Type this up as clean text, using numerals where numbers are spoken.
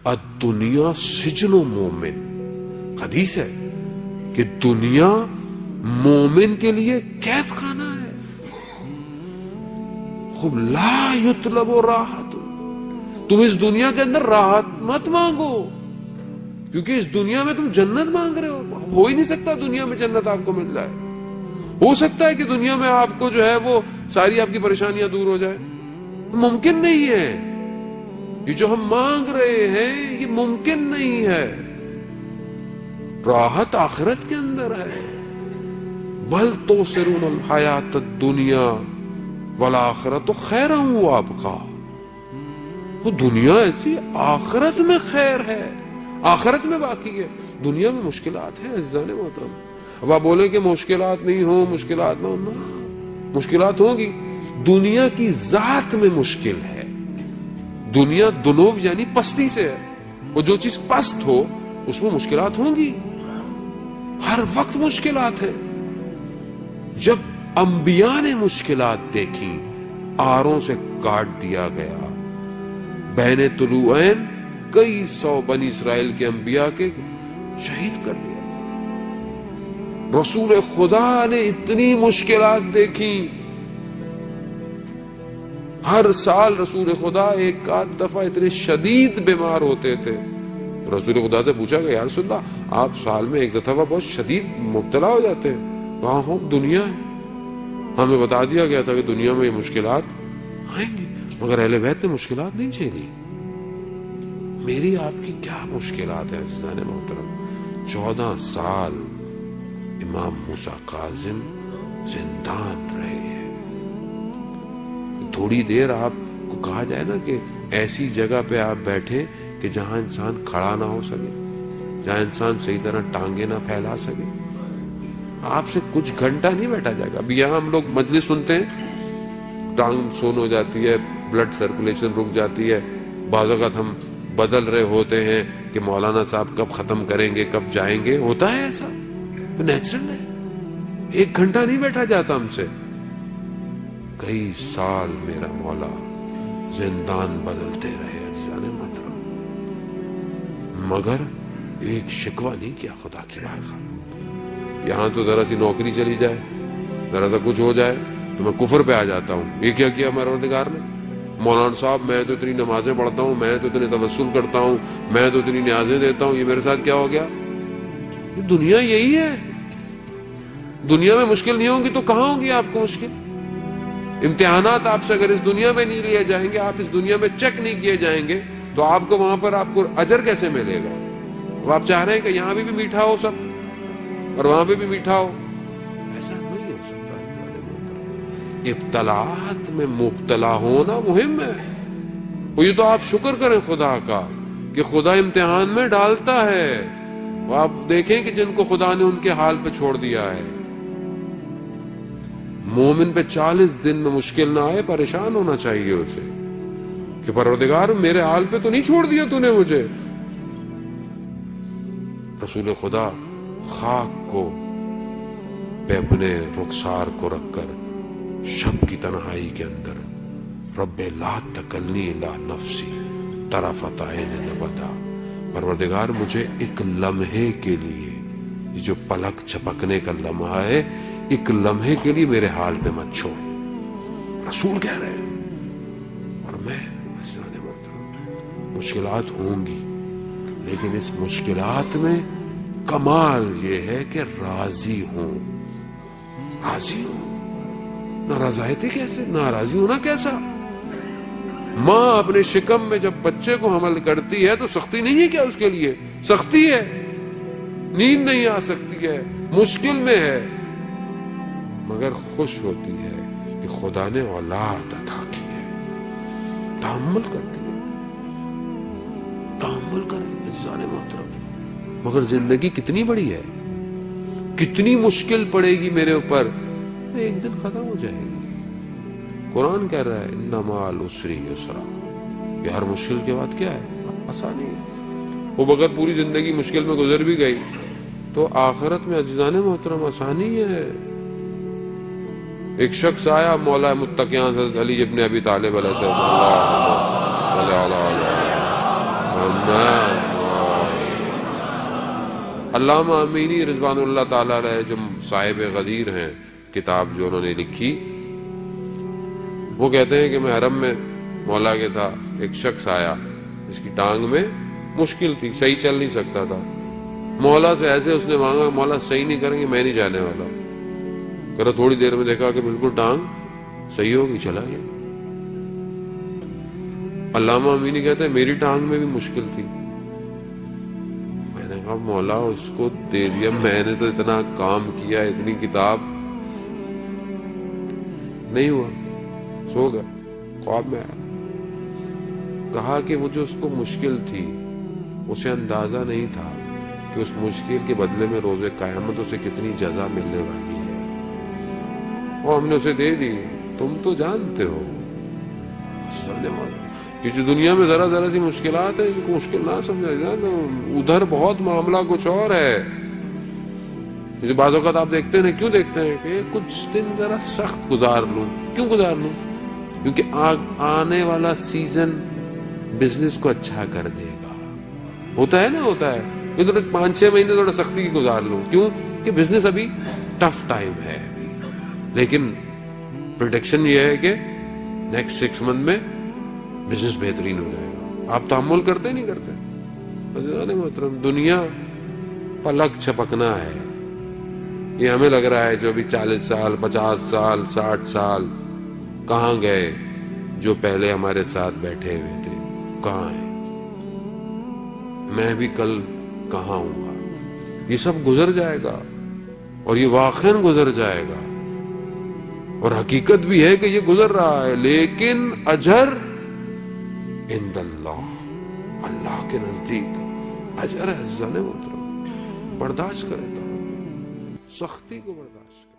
الدنیا سجن مومن، حدیث ہے کہ دنیا مومن کے لیے قید خانہ ہے. خوب لا یطلب راحت، تم اس دنیا کے اندر راحت مت مانگو، کیونکہ اس دنیا میں تم جنت مانگ رہے ہو ہی نہیں سکتا دنیا میں جنت آپ کو مل جائے. ہو سکتا ہے کہ دنیا میں آپ کو جو ہے وہ ساری آپ کی پریشانیاں دور ہو جائے، ممکن نہیں ہے. یہ جو ہم مانگ رہے ہیں یہ ممکن نہیں ہے. راحت آخرت کے اندر ہے. بل تؤثرون الحیات الدنیا والآخرۃ خیر وابقیٰ. وہ دنیا ایسی، آخرت میں خیر ہے، آخرت میں باقی ہے. دنیا میں مشکلات ہیں عزیزان محترم. اب آپ بولیں کہ مشکلات نہیں ہوں، مشکلات نہ ہوں، مشکلات ہوں گی. دنیا کی ذات میں مشکل ہے. دنیا دنو یعنی پستی سے ہے، اور جو چیز پست ہو اس میں مشکلات ہوں گی. ہر وقت مشکلات ہیں. جب انبیاء نے مشکلات دیکھی، آروں سے کاٹ دیا گیا. بین طلوعین کئی سو بنی اسرائیل کے انبیاء کے شہید کر دیا. رسول خدا نے اتنی مشکلات دیکھی. ہر سال رسول خدا ایک آدھ دفعہ اتنے شدید بیمار ہوتے تھے. رسول خدا سے پوچھا گیا یا رسول اللہ آپ سال میں ایک دفعہ بہت شدید مبتلا ہو جاتے ہیں. کہاں ہو دنیا ہے. ہمیں بتا دیا گیا تھا کہ دنیا میں یہ مشکلات آئیں گی، مگر اہل بیت نے مشکلات نہیں جھیلی. میری آپ کی کیا مشکلات ہیں عزیزان محترم. 14 سال امام موسیٰ کاظم زندان رہے ہیں. تھوڑی دیر آپ کو کہا جائے نا کہ ایسی جگہ پہ آپ بیٹھے کہ جہاں انسان کھڑا نہ ہو سکے، جہاں انسان صحیح طرح ٹانگیں نہ پھیلا سکے، آپ سے کچھ گھنٹہ نہیں بیٹھا جائے گا. ابھی یہاں ہم لوگ مجلس سنتے ہیں، ٹانگ سون ہو جاتی ہے، بلڈ سرکولیشن رک جاتی ہے. بعض اوقات ہم بدل رہے ہوتے ہیں کہ مولانا صاحب کب ختم کریں گے، کب جائیں گے. ہوتا ہے ایسا، نیچرل ہے. 1 گھنٹہ نہیں بیٹھا جاتا ہم سے. کئی سال میرا مولا زندان بدلتے رہے عزیزان محترم، مگر ایک شکوہ نہیں کیا خدا کی بارگاہ. یہاں تو ذرا سی نوکری چلی جائے، ذرا سا کچھ ہو جائے تو میں کفر پہ آ جاتا ہوں. یہ کیا کیا پروردگار نے؟ مولانا صاحب میں تو اتنی نمازیں پڑھتا ہوں، میں تو اتنے توسل کرتا ہوں، میں تو اتنی نیازیں دیتا ہوں، یہ میرے ساتھ کیا ہو گیا؟ دنیا یہی ہے. دنیا میں مشکل نہیں ہوگی تو کہاں ہوگی آپ کو مشکل؟ امتحانات آپ سے اگر اس دنیا میں نہیں لیے جائیں گے، آپ اس دنیا میں چیک نہیں کیے جائیں گے، تو آپ کو وہاں پر آپ کو اجر کیسے ملے گا؟ اب آپ چاہ رہے ہیں کہ یہاں بھی میٹھا ہو سب اور وہاں پہ بھی میٹھا ہو، ایسا نہیں ہو سکتا. ابتلاات میں مبتلا ہونا مہم ہے. یہ تو آپ شکر کریں خدا کا کہ خدا امتحان میں ڈالتا ہے. وہ آپ دیکھیں کہ جن کو خدا نے ان کے حال پہ چھوڑ دیا ہے. مومن پہ 40 دن میں مشکل نہ آئے، پریشان ہونا چاہیے اسے کہ پروردگار میرے حال پہ تو نہیں چھوڑ دیا تو نے مجھے. رسول خدا خاک کو پہ اپنے رخسار کو رکھ کر شب کی تنہائی کے اندر رب لا تکلنی الا نفسی طرفت عین ابدا، پروردگار مجھے ایک لمحے کے لیے، یہ جو پلک جھپکنے کا لمحہ ہے، ایک لمحے کے لیے میرے حال پہ مت چھوڑ. رسول کہہ رہے ہیں. اور میں مشکلات ہوں گی، لیکن اس مشکلات میں کمال یہ ہے کہ راضی ہوں. راضی ہوں. ناراضی کیسے؟ ناراضی ہونا کیسا؟ ماں اپنے شکم میں جب بچے کو حمل کرتی ہے تو سختی نہیں ہے کیا؟ اس کے لیے سختی ہے، نیند نہیں آ سکتی ہے، مشکل میں ہے، مگر خوش ہوتی ہے کہ خدا نے اولاد عطا کی ہے. تحمل کرتی ہے، تحمل کریں عزیزان محترم. مگر زندگی کتنی بڑی ہے، کتنی مشکل پڑے گی میرے اوپر، ایک دن ختم ہو جائے گی. قرآن کہہ رہا ہے ان مع العسر یسرا، یہ ہر مشکل کے بعد کیا ہے؟ آسانی ہے. وہ اگر پوری زندگی مشکل میں گزر بھی گئی تو آخرت میں عزیزان محترم آسانی ہے. ایک شخص آیا مولا متقیان حضرت علی ابن ابی طالب علیہ السلام علامہ امینی رضوان اللہ تعالیٰ علیہ جو صاحب غدیر ہیں، کتاب جو انہوں نے لکھی، وہ کہتے ہیں کہ میں حرم میں مولا کے تھا، ایک شخص آیا جس کی ٹانگ میں مشکل تھی، صحیح چل نہیں سکتا تھا. مولا سے ایسے اس نے مانگا، مولا صحیح نہیں کریں گے میں نہیں جانے والا. کرو تھوڑی دیر میں دیکھا کہ بالکل ٹانگ صحیح ہوگی، چلا گیا. علامہ امینی کہتے ہیں میری ٹانگ میں بھی مشکل تھی. میں نے کہا مولا اس کو دے دیا، میں نے تو اتنا کام کیا، اتنی کتاب، نہیں ہوا، سو گیا. خواب میں آیا، کہا کہ وہ جو اس کو مشکل تھی اسے اندازہ نہیں تھا کہ اس مشکل کے بدلے میں روز قیامت اسے کتنی جزا ملنے والی ہے، اور ہم نے اسے دے دی. تم تو جانتے ہو کہ جو دنیا میں ذرا ذرا سی مشکلات ہیں ان کو مشکل نہ سمجھا جائے، تو ادھر بہت معاملہ کچھ اور ہے. جیسے بعض اوقات آپ دیکھتے ہیں، کیوں دیکھتے ہیں کہ کچھ دن ذرا سخت گزار لوں. کیوں گزار لوں؟ کیونکہ آنے والا سیزن بزنس کو اچھا کر دے گا. ہوتا ہے نا، ہوتا ہے کہ 5-6 مہینے تھوڑا سختی کی گزار لوں. کیوں کہ بزنس ابھی ٹف ٹائم ہے ابھی. لیکن پروڈکشن یہ ہے کہ نیکسٹ 6 منتھ میں بزنس بہترین ہو جائے گا. آپ تحمل کرتے نہیں کرتے؟ عزیزان محترم، دنیا پلک چھپکنا ہے. یہ ہمیں لگ رہا ہے جو ابھی 40 سال 50 سال 60 سال کہاں گئے، جو پہلے ہمارے ساتھ بیٹھے ہوئے تھے کہاں ہیں، میں بھی کل کہاں ہوں گا. یہ سب گزر جائے گا، اور یہ واقعاً گزر جائے گا، اور حقیقت بھی ہے کہ یہ گزر رہا ہے. لیکن اجر عند اللہ، اللہ کے نزدیک اجر ہے. عزیزان محترم، برداشت کرے تو سختی کو برداشت کرے.